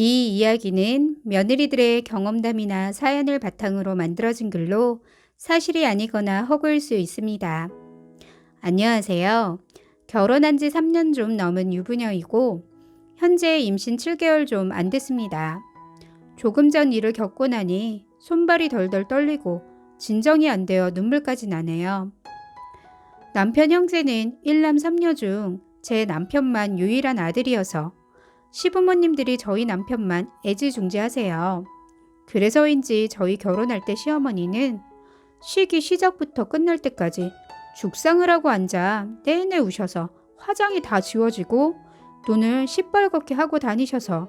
이 이야기는 며느리들의 경험담이나 사연을 바탕으로 만들어진 글로 사실이 아니거나 허구일 수 있습니다. 안녕하세요. 결혼한 지 3년 좀 넘은 유부녀이고 현재 임신 7개월 좀 안 됐습니다. 조금 전 일을 겪고 나니 손발이 덜덜 떨리고 진정이 안 되어 눈물까지 나네요. 남편 형제는 1남 3녀 중 제 남편만 유일한 아들이어서 시부모님들이 저희 남편만 애지중지하세요. 그래서인지 저희 결혼할 때 시어머니는 시기 시작부터 끝날 때까지 죽상을 하고 앉아 내내 우셔서 화장이 다 지워지고 눈을 시뻘겋게 하고 다니셔서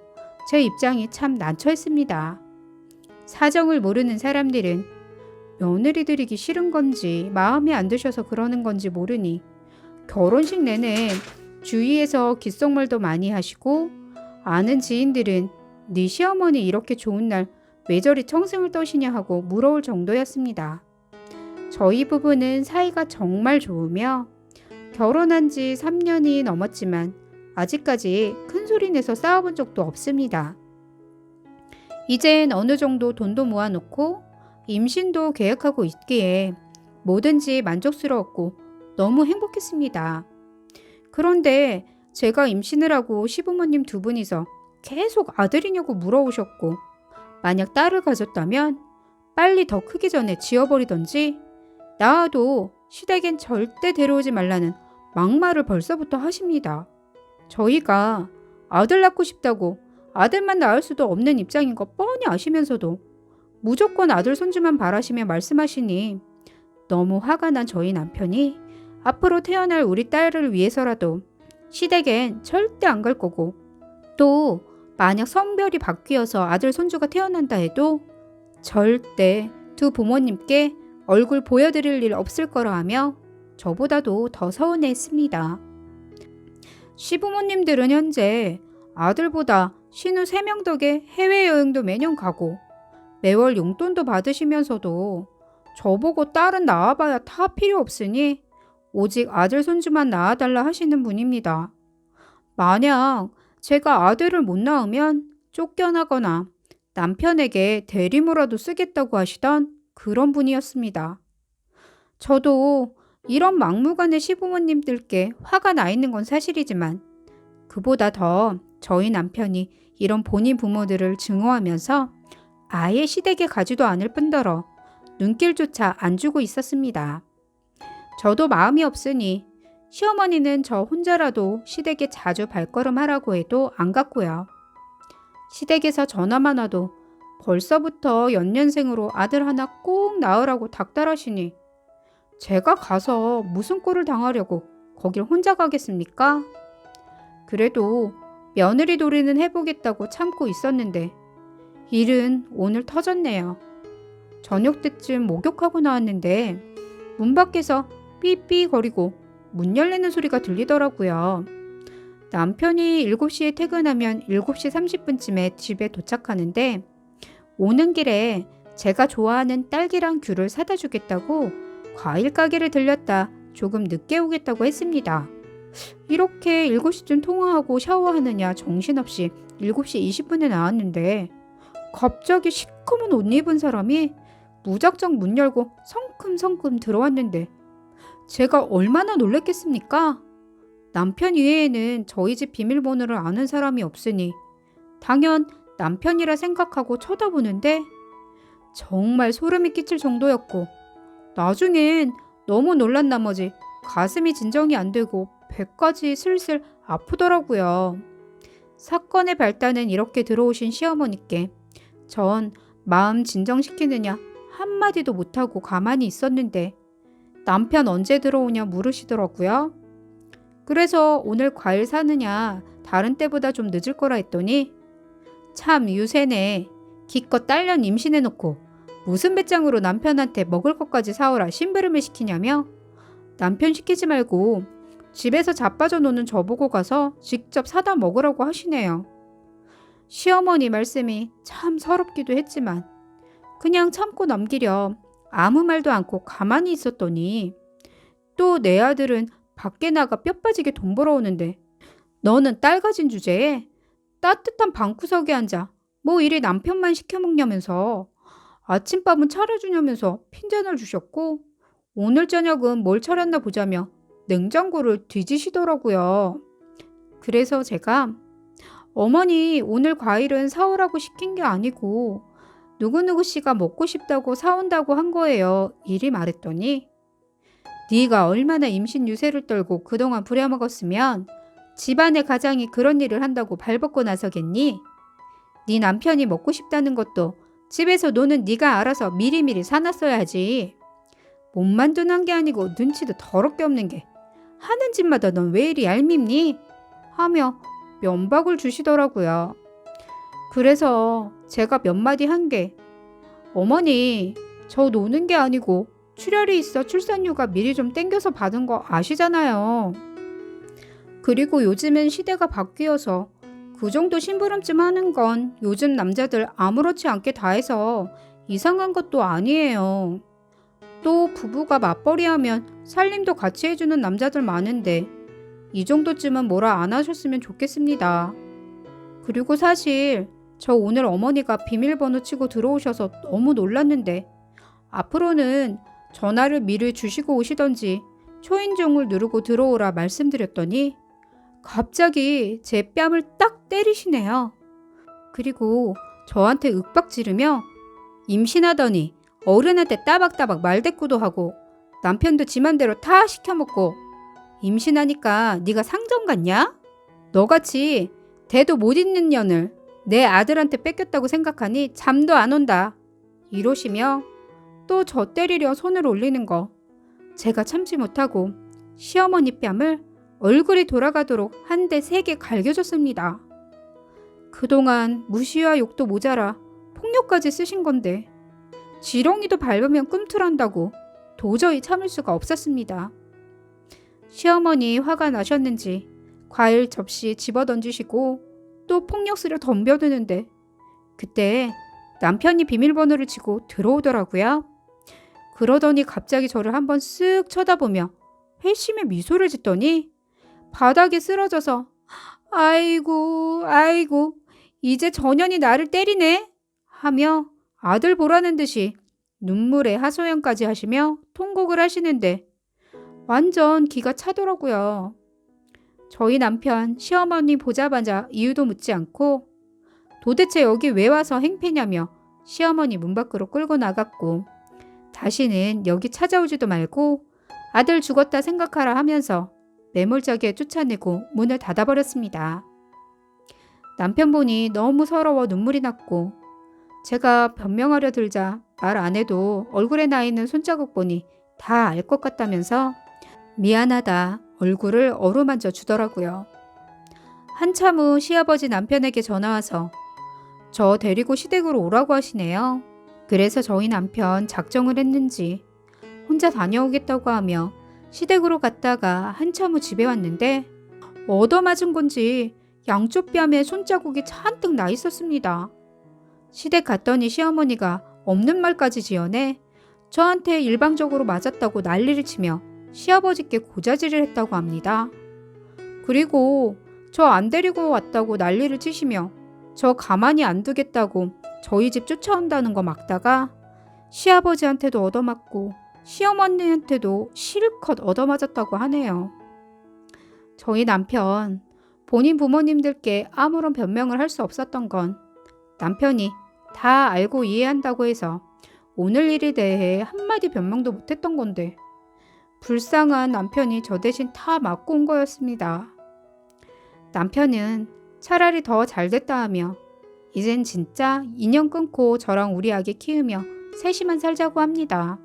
제 입장이 참 난처했습니다. 사정을 모르는 사람들은 며느리 들이기 싫은 건지 마음에 안 드셔서 그러는 건지 모르니 결혼식 내내 주위에서 귓속말도 많이 하시고 아는 지인들은 네 시어머니 이렇게 좋은 날 왜 저리 청승을 떠시냐 하고 물어올 정도였습니다. 저희 부부는 사이가 정말 좋으며 결혼한 지 3년이 넘었지만 아직까지 큰 소리 내서 싸워본 적도 없습니다. 이젠 어느 정도 돈도 모아놓고 임신도 계획하고 있기에 뭐든지 만족스러웠고 너무 행복했습니다. 그런데 제가 임신을 하고 시부모님 두 분이서 계속 아들이냐고 물어오셨고 만약 딸을 가졌다면 빨리 더 크기 전에 지어버리던지 낳아도 시댁엔 절대 데려오지 말라는 막말을 벌써부터 하십니다. 저희가 아들 낳고 싶다고 아들만 낳을 수도 없는 입장인 거 뻔히 아시면서도 무조건 아들 손주만 바라시며 말씀하시니 너무 화가 난 저희 남편이 앞으로 태어날 우리 딸을 위해서라도 시댁엔 절대 안 갈 거고 또 만약 성별이 바뀌어서 아들 손주가 태어난다 해도 절대 두 부모님께 얼굴 보여드릴 일 없을 거라 하며 저보다도 더 서운해했습니다. 시부모님들은 현재 아들보다 신우 3명 덕에 해외여행도 매년 가고 매월 용돈도 받으시면서도 저보고 딸은 낳아봐야 다 필요 없으니 오직 아들 손주만 낳아달라 하시는 분입니다. 만약 제가 아들을 못 낳으면 쫓겨나거나 남편에게 대리모라도 쓰겠다고 하시던 그런 분이었습니다. 저도 이런 막무가내 시부모님들께 화가 나 있는 건 사실이지만 그보다 더 저희 남편이 이런 본인 부모들을 증오하면서 아예 시댁에 가지도 않을 뿐더러 눈길조차 안 주고 있었습니다. 저도 마음이 없으니 시어머니는 저 혼자라도 시댁에 자주 발걸음하라고 해도 안 갔고요. 시댁에서 전화만 와도 벌써부터 연년생으로 아들 하나 꼭 낳으라고 닥달하시니 제가 가서 무슨 꼴을 당하려고 거길 혼자 가겠습니까? 그래도 며느리 도리는 해보겠다고 참고 있었는데 일은 오늘 터졌네요. 저녁 때쯤 목욕하고 나왔는데 문 밖에서 삐삐 거리고 문 열리는 소리가 들리더라고요. 남편이 7시에 퇴근하면 7시 30분쯤에 집에 도착하는데 오는 길에 제가 좋아하는 딸기랑 귤을 사다 주겠다고 과일 가게를 들렸다 조금 늦게 오겠다고 했습니다. 이렇게 7시쯤 통화하고 샤워하느냐 정신없이 7시 20분에 나왔는데 갑자기 시커먼 옷 입은 사람이 무작정 문 열고 성큼성큼 들어왔는데 제가 얼마나 놀랬겠습니까? 남편 이외에는 저희 집 비밀번호를 아는 사람이 없으니 당연 남편이라 생각하고 쳐다보는데 정말 소름이 끼칠 정도였고 나중엔 너무 놀란 나머지 가슴이 진정이 안 되고 배까지 슬슬 아프더라고요. 사건의 발단은 이렇게 들어오신 시어머니께 전 마음 진정시키느냐 한마디도 못하고 가만히 있었는데 남편 언제 들어오냐 물으시더라고요. 그래서 오늘 과일 사느냐 다른 때보다 좀 늦을 거라 했더니 참 유세네. 기껏 딸년 임신해놓고 무슨 배짱으로 남편한테 먹을 것까지 사오라 심부름을 시키냐며 남편 시키지 말고 집에서 자빠져 노는 저보고 가서 직접 사다 먹으라고 하시네요. 시어머니 말씀이 참 서럽기도 했지만 그냥 참고 넘기려 아무 말도 않고 가만히 있었더니 또 내 아들은 밖에 나가 뼈 빠지게 돈 벌어오는데 너는 딸 가진 주제에 따뜻한 방구석에 앉아 뭐 이리 남편만 시켜먹냐면서 아침밥은 차려주냐면서 핀잔을 주셨고 오늘 저녁은 뭘 차렸나 보자며 냉장고를 뒤지시더라고요. 그래서 제가 어머니 오늘 과일은 사오라고 시킨 게 아니고 누구누구 씨가 먹고 싶다고 사온다고 한 거예요. 이리 말했더니 네가 얼마나 임신 유세를 떨고 그동안 부려먹었으면 집안의 가장이 그런 일을 한다고 발벗고 나서겠니? 네 남편이 먹고 싶다는 것도 집에서 노는 네가 알아서 미리미리 사놨어야지. 몸만 둔한 게 아니고 눈치도 더럽게 없는 게 하는 짓마다 넌 왜 이리 얄밉니? 하며 면박을 주시더라고요. 그래서 제가 몇 마디 한 게 어머니 저 노는 게 아니고 출혈이 있어 출산휴가 미리 좀 땡겨서 받은 거 아시잖아요. 그리고 요즘엔 시대가 바뀌어서 그 정도 심부름쯤 하는 건 요즘 남자들 아무렇지 않게 다 해서 이상한 것도 아니에요. 또 부부가 맞벌이하면 살림도 같이 해주는 남자들 많은데 이 정도쯤은 뭐라 안 하셨으면 좋겠습니다. 그리고 사실 저 오늘 어머니가 비밀번호 치고 들어오셔서 너무 놀랐는데 앞으로는 전화를 미리 주시고 오시던지 초인종을 누르고 들어오라 말씀드렸더니 갑자기 제 뺨을 딱 때리시네요. 그리고 저한테 윽박 지르며 임신하더니 어른한테 따박따박 말대꾸도 하고 남편도 지 맘대로 다 시켜먹고 임신하니까 네가 상점 같냐? 너같이 대도 못 잇는 년을 내 아들한테 뺏겼다고 생각하니 잠도 안 온다. 이러시며 또 저 때리려 손을 올리는 거 제가 참지 못하고 시어머니 뺨을 얼굴이 돌아가도록 한 대 3개 갈겨줬습니다. 그동안 무시와 욕도 모자라 폭력까지 쓰신 건데 지렁이도 밟으면 꿈틀한다고 도저히 참을 수가 없었습니다. 시어머니 화가 나셨는지 과일 접시 집어던지시고 또 폭력 쓰려 덤벼드는데 그때 남편이 비밀번호를 치고 들어오더라고요. 그러더니 갑자기 저를 한번 쓱 쳐다보며 회심의 미소를 짓더니 바닥에 쓰러져서 아이고 이제 전현이 나를 때리네 하며 아들 보라는 듯이 눈물에 하소연까지 하시며 통곡을 하시는데 완전 기가 차더라고요. 저희 남편 시어머니 보자마자 이유도 묻지 않고 도대체 여기 왜 와서 행패냐며 시어머니 문 밖으로 끌고 나갔고 다시는 여기 찾아오지도 말고 아들 죽었다 생각하라 하면서 매몰차게 쫓아내고 문을 닫아버렸습니다. 남편분이 너무 서러워 눈물이 났고 제가 변명하려 들자 말 안 해도 얼굴에 나 있는 손자국 보니 다 알 것 같다면서 미안하다 얼굴을 어루만져 주더라고요. 한참 후 시아버지 남편에게 전화와서 저 데리고 시댁으로 오라고 하시네요. 그래서 저희 남편 작정을 했는지 혼자 다녀오겠다고 하며 시댁으로 갔다가 한참 후 집에 왔는데 얻어맞은 건지 양쪽 뺨에 손자국이 잔뜩 나 있었습니다. 시댁 갔더니 시어머니가 없는 말까지 지어내 저한테 일방적으로 맞았다고 난리를 치며 시아버지께 고자질을 했다고 합니다. 그리고 저 안 데리고 왔다고 난리를 치시며 저 가만히 안 두겠다고 저희 집 쫓아온다는 거 막다가 시아버지한테도 얻어맞고 시어머니한테도 실컷 얻어맞았다고 하네요. 저희 남편 본인 부모님들께 아무런 변명을 할 수 없었던 건 남편이 다 알고 이해한다고 해서 오늘 일에 대해 한마디 변명도 못했던 건데 불쌍한 남편이 저 대신 다 맞고 온 거였습니다. 남편은 차라리 더 잘됐다 하며 이젠 진짜 인연 끊고 저랑 우리 아기 키우며 셋이만 살자고 합니다.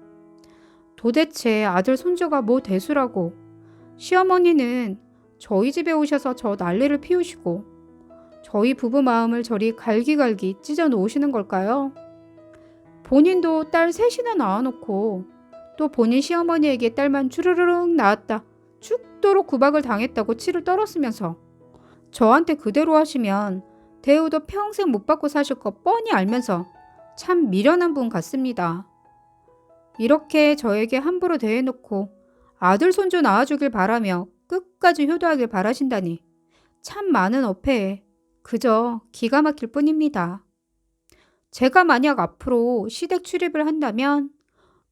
도대체 아들 손주가 뭐 대수라고 시어머니는 저희 집에 오셔서 저 난리를 피우시고 저희 부부 마음을 저리 갈기갈기 찢어 놓으시는 걸까요? 본인도 딸 셋이나 낳아놓고 또 본인 시어머니에게 딸만 주르륵 낳았다 죽도록 구박을 당했다고 치를 떨었으면서 저한테 그대로 하시면 대우도 평생 못 받고 사실 거 뻔히 알면서 참 미련한 분 같습니다. 이렇게 저에게 함부로 대해놓고 아들 손주 낳아주길 바라며 끝까지 효도하길 바라신다니 참 많은 어폐에 그저 기가 막힐 뿐입니다. 제가 만약 앞으로 시댁 출입을 한다면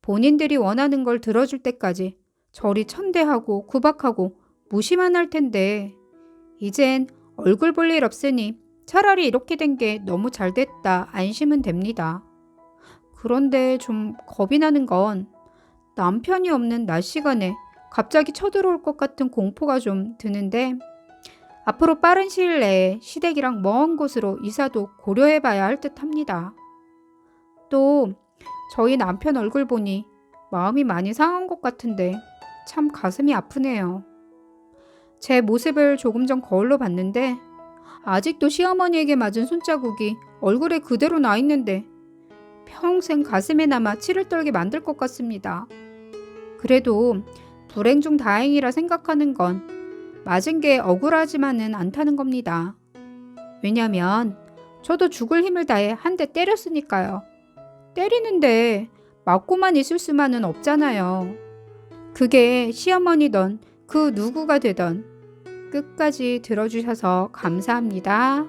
본인들이 원하는 걸 들어줄 때까지 저리 천대하고 구박하고 무시만 할 텐데 이젠 얼굴 볼 일 없으니 차라리 이렇게 된 게 너무 잘 됐다 안심은 됩니다. 그런데 좀 겁이 나는 건 남편이 없는 낮 시간에 갑자기 쳐들어올 것 같은 공포가 좀 드는데 앞으로 빠른 시일 내에 시댁이랑 먼 곳으로 이사도 고려해봐야 할 듯합니다. 또 저희 남편 얼굴 보니 마음이 많이 상한 것 같은데 참 가슴이 아프네요. 제 모습을 조금 전 거울로 봤는데 아직도 시어머니에게 맞은 손자국이 얼굴에 그대로 나 있는데 평생 가슴에 남아 치를 떨게 만들 것 같습니다. 그래도 불행 중 다행이라 생각하는 건 맞은 게 억울하지만은 않다는 겁니다. 왜냐면 저도 죽을 힘을 다해 한 대 때렸으니까요. 때리는데 맞고만 있을 수만은 없잖아요. 그게 시어머니던 그 누구가 되던 끝까지 들어주셔서 감사합니다.